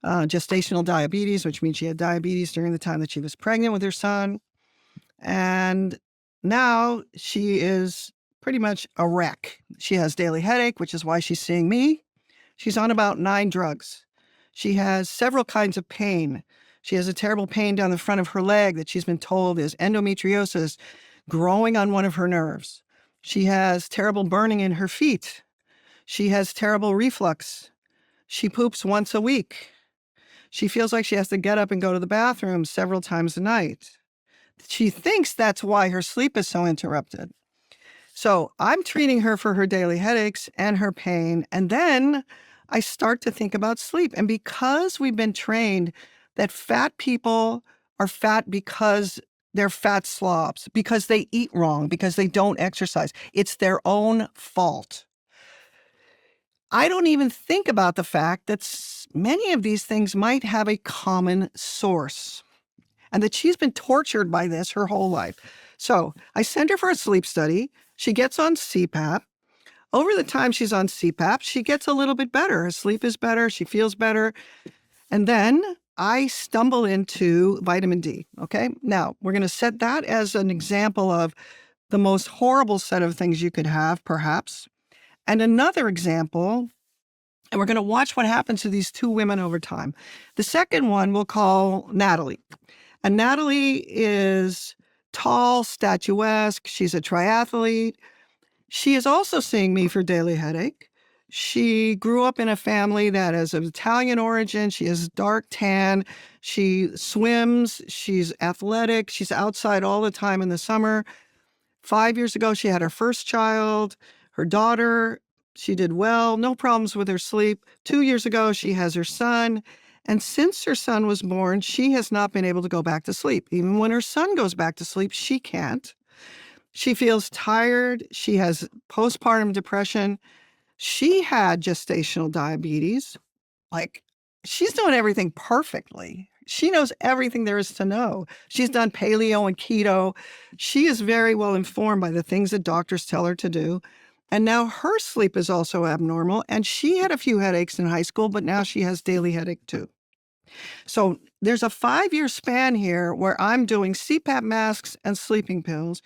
gestational diabetes, which means she had diabetes during the time that she was pregnant with her son. And now she is pretty much a wreck. She has daily headache, which is why she's seeing me. She's on about 9 drugs. She has several kinds of pain. She has a terrible pain down the front of her leg that she's been told is endometriosis growing on one of her nerves. She has terrible burning in her feet. She has terrible reflux. She poops once a week. She feels like she has to get up and go to the bathroom several times a night. She thinks that's why her sleep is so interrupted. So I'm treating her for her daily headaches and her pain. And then I start to think about sleep. And because we've been trained that fat people are fat because they're fat slobs, because they eat wrong, because they don't exercise, it's their own fault. I don't even think about the fact that many of these things might have a common source and that she's been tortured by this her whole life. So I send her for a sleep study. She gets on CPAP. Over the time she's on CPAP, she gets a little bit better. Her sleep is better. She feels better. And then I stumble into vitamin D. Okay. Now we're going to set that as an example of the most horrible set of things you could have, perhaps. And another example, and we're going to watch what happens to these 2 women over time. The second one we'll call Natalie. And Natalie is tall, statuesque. She's a triathlete. She is also seeing me for daily headache. She grew up in a family that is of Italian origin. She is dark tan. She swims. She's athletic. She's outside all the time in the summer. 5 years ago, she had her first child, her daughter. She did well, no problems with her sleep. 2 years ago, she has her son. And since her son was born, she has not been able to go back to sleep. Even when her son goes back to sleep, she can't. She feels tired. She has postpartum depression. She had gestational diabetes. Like, she's doing everything perfectly. She knows everything there is to know. She's done paleo and keto. She is very well informed by the things that doctors tell her to do. And now her sleep is also abnormal. And she had a few headaches in high school, but now she has daily headache too. So there's a 5-year span here where I'm doing CPAP masks and sleeping pills.